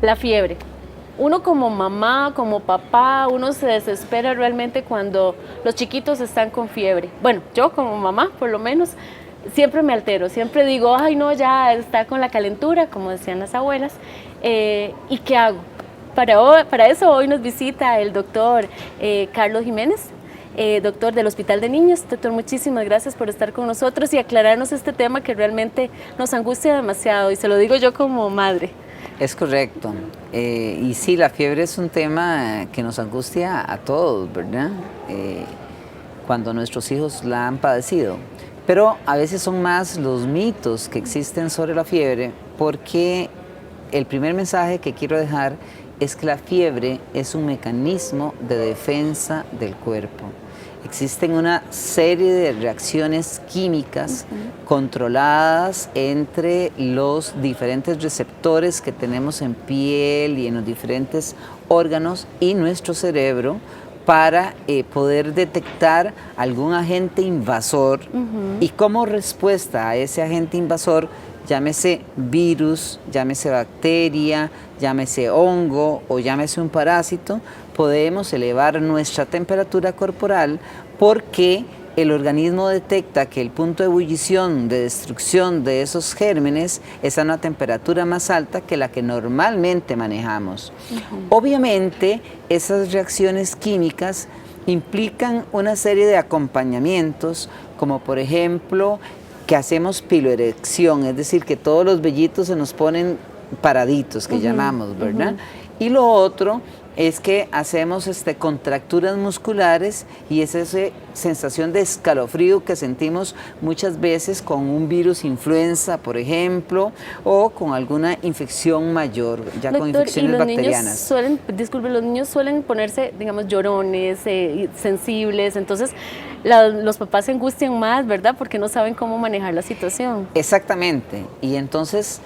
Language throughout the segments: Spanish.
La fiebre. Uno como mamá, como papá, uno se desespera realmente cuando los chiquitos están con fiebre. Bueno, yo como mamá, por lo menos, siempre me altero, siempre digo, ay no, ya está con la calentura, como decían las abuelas, ¿y qué hago? Para eso hoy nos visita el doctor Carlos Jiménez, doctor del Hospital de Niños. Doctor, muchísimas gracias por estar con nosotros y aclararnos este tema que realmente nos angustia demasiado, y se lo digo yo como madre. Es correcto. Y sí, la fiebre es un tema que nos angustia a todos, ¿verdad? Cuando nuestros hijos la han padecido. Pero a veces son más los mitos que existen sobre la fiebre, porque el primer mensaje que quiero dejar es que la fiebre es un mecanismo de defensa del cuerpo. Existen una serie de reacciones químicas controladas entre los diferentes receptores que tenemos en piel y en los diferentes órganos y nuestro cerebro para poder detectar algún agente invasor y como respuesta a ese agente invasor, llámese virus, llámese bacteria, llámese hongo o llámese un parásito, podemos elevar nuestra temperatura corporal porque el organismo detecta que el punto de ebullición, de destrucción de esos gérmenes es a una temperatura más alta que la que normalmente manejamos. Obviamente, esas reacciones químicas implican una serie de acompañamientos, como por ejemplo, que hacemos piloerección, es decir, que todos los vellitos se nos ponen paraditos, que llamamos, ¿verdad? Y lo otro es que hacemos contracturas musculares y es esa sensación de escalofrío que sentimos muchas veces con un virus influenza, por ejemplo, o con alguna infección mayor, ya Doctor, con infecciones bacterianas. Los niños suelen ponerse, digamos, llorones, sensibles, entonces los papás se angustian más, ¿verdad? Porque no saben cómo manejar la situación. Exactamente, y entonces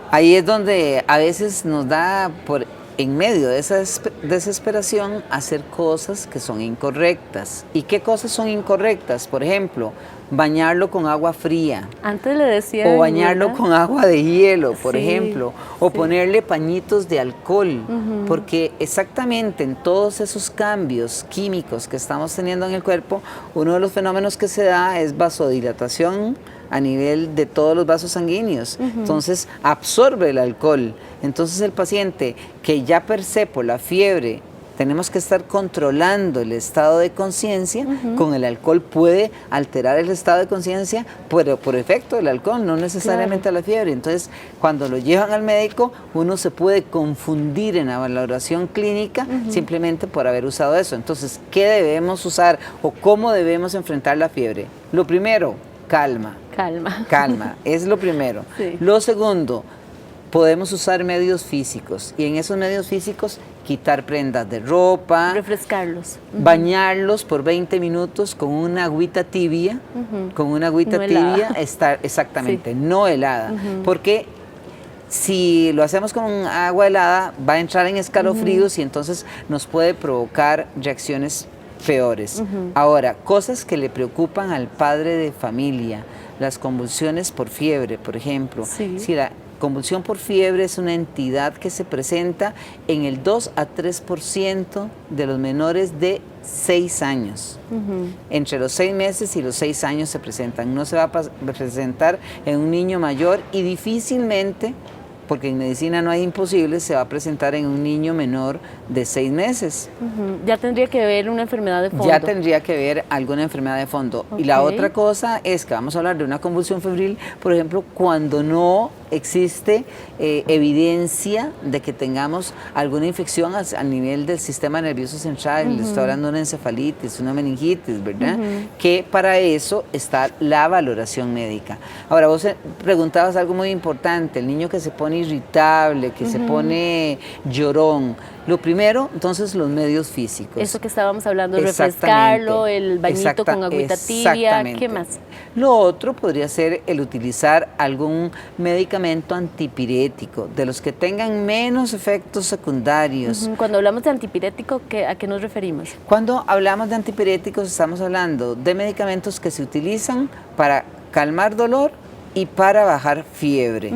ahí es donde a veces nos da por en medio de esa desesperación hacer cosas que son incorrectas. ¿Y qué cosas son incorrectas? Por ejemplo, bañarlo con agua fría. Antes le decía. O bañarlo, ¿verdad?, con agua de hielo, por sí, ejemplo. O ponerle pañitos de alcohol. Porque exactamente en todos esos cambios químicos que estamos teniendo en el cuerpo, uno de los fenómenos que se da es vasodilatación a nivel de todos los vasos sanguíneos. Entonces absorbe el alcohol. Entonces el paciente que ya per se por la fiebre tenemos que estar controlando el estado de conciencia, con el alcohol puede alterar el estado de conciencia, pero por efecto del alcohol, no necesariamente la fiebre. Entonces, cuando lo llevan al médico, uno se puede confundir en la valoración clínica simplemente por haber usado eso. Entonces, ¿qué debemos usar o cómo debemos enfrentar la fiebre? Lo primero, calma. Calma. Calma, es lo primero. Sí. Lo segundo, podemos usar medios físicos y en esos medios físicos quitar prendas de ropa, refrescarlos, bañarlos por 20 minutos con una agüita tibia, con una agüita no tibia, exactamente, no helada, porque si lo hacemos con agua helada va a entrar en escalofríos y entonces nos puede provocar reacciones peores. Ahora, cosas que le preocupan al padre de familia, las convulsiones por fiebre, por ejemplo. Si la convulsión por fiebre es una entidad que se presenta en el 2 a 3% de los menores de 6 años. Entre los 6 meses y los 6 años se presentan. No se va a presentar en un niño mayor y difícilmente, porque en medicina no hay imposibles, se va a presentar en un niño menor de 6 meses. Ya tendría que haber una enfermedad de fondo. Ya tendría que haber alguna enfermedad de fondo. Y la otra cosa es que vamos a hablar de una convulsión febril, por ejemplo, cuando no existe evidencia de que tengamos alguna infección a nivel del sistema nervioso central, le estoy hablando de una encefalitis, una meningitis, ¿verdad? Que para eso está la valoración médica. Ahora, vos preguntabas algo muy importante, el niño que se pone irritable, que se pone llorón. Lo primero, entonces, los medios físicos. Eso que estábamos hablando, refrescarlo, el bañito con agüita tibia, ¿qué más? Lo otro podría ser el utilizar algún medicamento antipirético, de los que tengan menos efectos secundarios. Cuando hablamos de antipirético, ¿a qué nos referimos? Cuando hablamos de antipiréticos estamos hablando de medicamentos que se utilizan para calmar dolor y para bajar fiebre.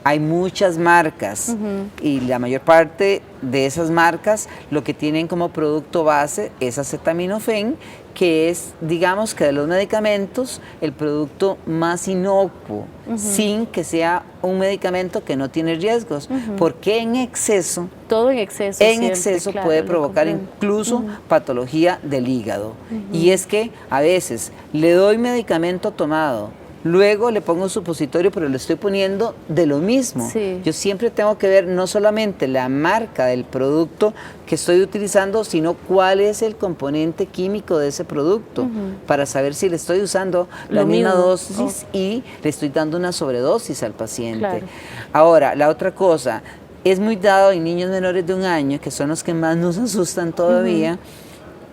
Hay muchas marcas y la mayor parte de esas marcas lo que tienen como producto base es acetaminofén, que es, digamos que de los medicamentos, el producto más inocuo, sin que sea un medicamento que no tiene riesgos, porque en exceso, todo en exceso, en siempre, exceso claro, puede lo provocar comprendo. incluso patología del hígado. Y es que a veces le doy medicamento tomado, luego le pongo un supositorio, pero le estoy poniendo de lo mismo. Sí. Yo siempre tengo que ver no solamente la marca del producto que estoy utilizando, sino cuál es el componente químico de ese producto, para saber si le estoy usando la Lo misma mismo. dosis y le estoy dando una sobredosis al paciente. Claro. Ahora, la otra cosa, es muy dado en niños menores de 1 año, que son los que más nos asustan todavía,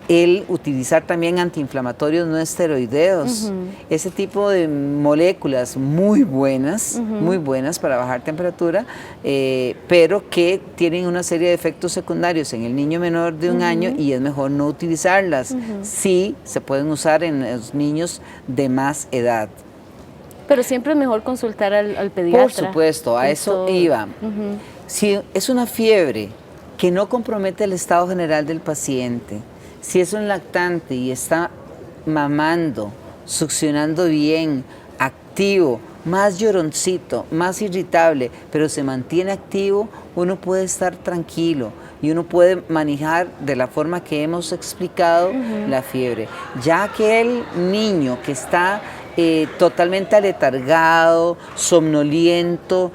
el utilizar también antiinflamatorios no esteroideos. Ese tipo de moléculas muy buenas para bajar temperatura, pero que tienen una serie de efectos secundarios en el niño menor de 1 año y es mejor no utilizarlas. Sí, se pueden usar en los niños de más edad. Pero siempre es mejor consultar al pediatra. Por supuesto, a eso iba. Si es una fiebre que no compromete el estado general del paciente, si es un lactante y está mamando, succionando bien, activo, más lloroncito, más irritable, pero se mantiene activo, uno puede estar tranquilo y uno puede manejar de la forma que hemos explicado la fiebre. Ya aquel niño que está totalmente aletargado, somnoliento,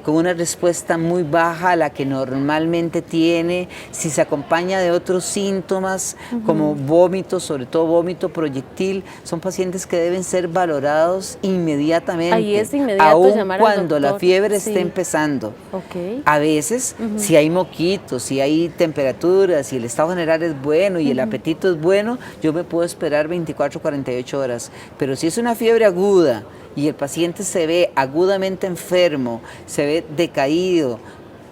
con una respuesta muy baja a la que normalmente tiene, si se acompaña de otros síntomas como vómito, sobre todo vómito proyectil, son pacientes que deben ser valorados inmediatamente. Ahí es inmediato aun llamar al cuando la doctor. fiebre Sí. esté empezando. Ok. A veces, si hay moquitos, si hay temperaturas, si el estado general es bueno y el apetito es bueno, yo me puedo esperar 24, 48 horas. Pero si es una fiebre aguda y el paciente se ve agudamente enfermo, se ve decaído,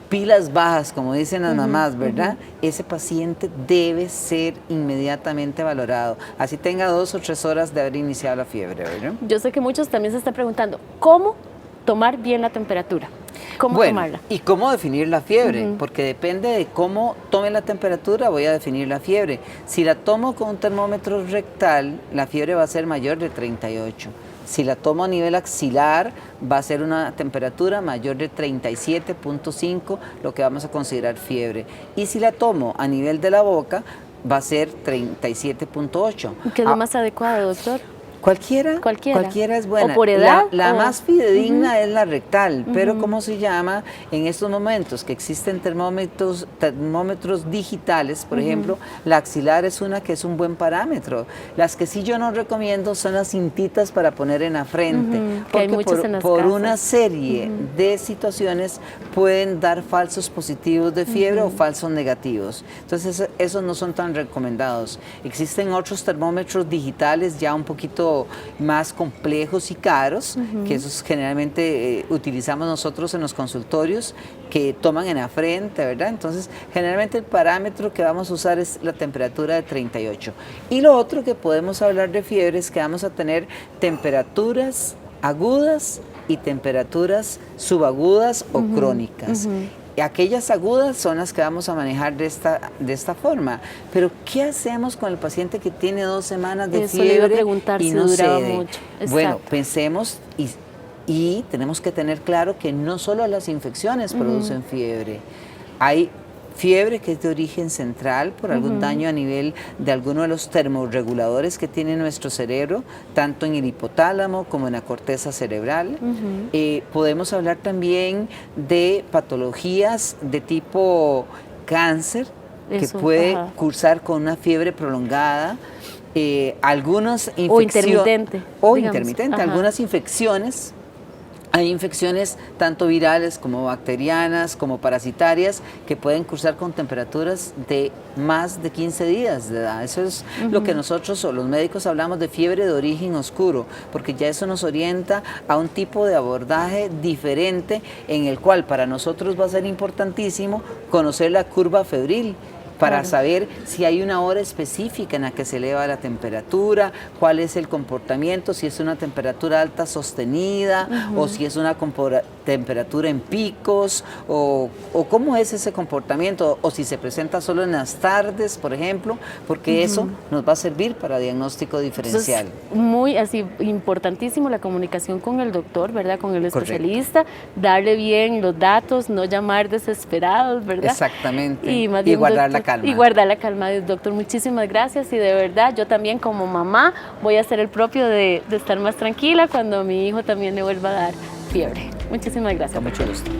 pilas bajas, como dicen las mamás, ¿verdad? Ese paciente debe ser inmediatamente valorado. Así tenga 2 o 3 horas de haber iniciado la fiebre, ¿verdad? Yo sé que muchos también se están preguntando, ¿cómo tomar bien la temperatura? ¿Cómo tomarla? ¿Y cómo definir la fiebre? Porque depende de cómo tome la temperatura, voy a definir la fiebre. Si la tomo con un termómetro rectal, la fiebre va a ser mayor de 38. Si la tomo a nivel axilar, va a ser una temperatura mayor de 37.5, lo que vamos a considerar fiebre. Y si la tomo a nivel de la boca, va a ser 37.8. ¿Qué es lo más adecuado, doctor? Cualquiera es buena. ¿O por edad? La más fidedigna es la rectal, pero ¿cómo se llama? En estos momentos que existen termómetros digitales, por ejemplo, la axilar es una que es un buen parámetro. Las que sí yo no recomiendo son las cintitas para poner en la frente, que hay porque muchas en las por casas. una serie de situaciones pueden dar falsos positivos de fiebre o falsos negativos. Entonces esos no son tan recomendados. Existen otros termómetros digitales ya un poquito más complejos y caros, que esos generalmente utilizamos nosotros en los consultorios, que toman en la frente, ¿verdad? Entonces, generalmente el parámetro que vamos a usar es la temperatura de 38. Y lo otro que podemos hablar de fiebre es que vamos a tener temperaturas agudas y temperaturas subagudas o crónicas. Aquellas agudas son las que vamos a manejar de esta forma. Pero, ¿qué hacemos con el paciente que tiene 2 semanas de Eso le iba a fiebre preguntar, y si no duraba cede? mucho. Bueno, Exacto. pensemos y tenemos que tener claro que no solo las infecciones producen fiebre. Hay fiebre que es de origen central por algún daño a nivel de alguno de los termorreguladores que tiene nuestro cerebro, tanto en el hipotálamo como en la corteza cerebral. Podemos hablar también de patologías de tipo cáncer, que puede cursar con una fiebre prolongada. Algunas infecciones o intermitente, algunas infecciones. Hay infecciones tanto virales como bacterianas, como parasitarias, que pueden cursar con temperaturas de más de 15 días de edad. Eso es lo que nosotros o los médicos hablamos de fiebre de origen oscuro, porque ya eso nos orienta a un tipo de abordaje diferente, en el cual para nosotros va a ser importantísimo conocer la curva febril. para Claro. saber si hay una hora específica en la que se eleva la temperatura, cuál es el comportamiento, si es una temperatura alta sostenida o si es una temperatura en picos o cómo es ese comportamiento o si se presenta solo en las tardes, por ejemplo, porque eso nos va a servir para diagnóstico diferencial. Entonces, muy así, importantísimo la comunicación con el doctor, ¿verdad? Con el especialista, darle bien los datos, no llamar desesperados, ¿verdad? Exactamente. Y, más Y bien, guardar la doctor, calma. Y guardar la calma. Doctor, muchísimas gracias y de verdad yo también como mamá voy a hacer el propio de estar más tranquila cuando a mi hijo también le vuelva a dar fiebre. Muchísimas gracias. Con mucho gusto.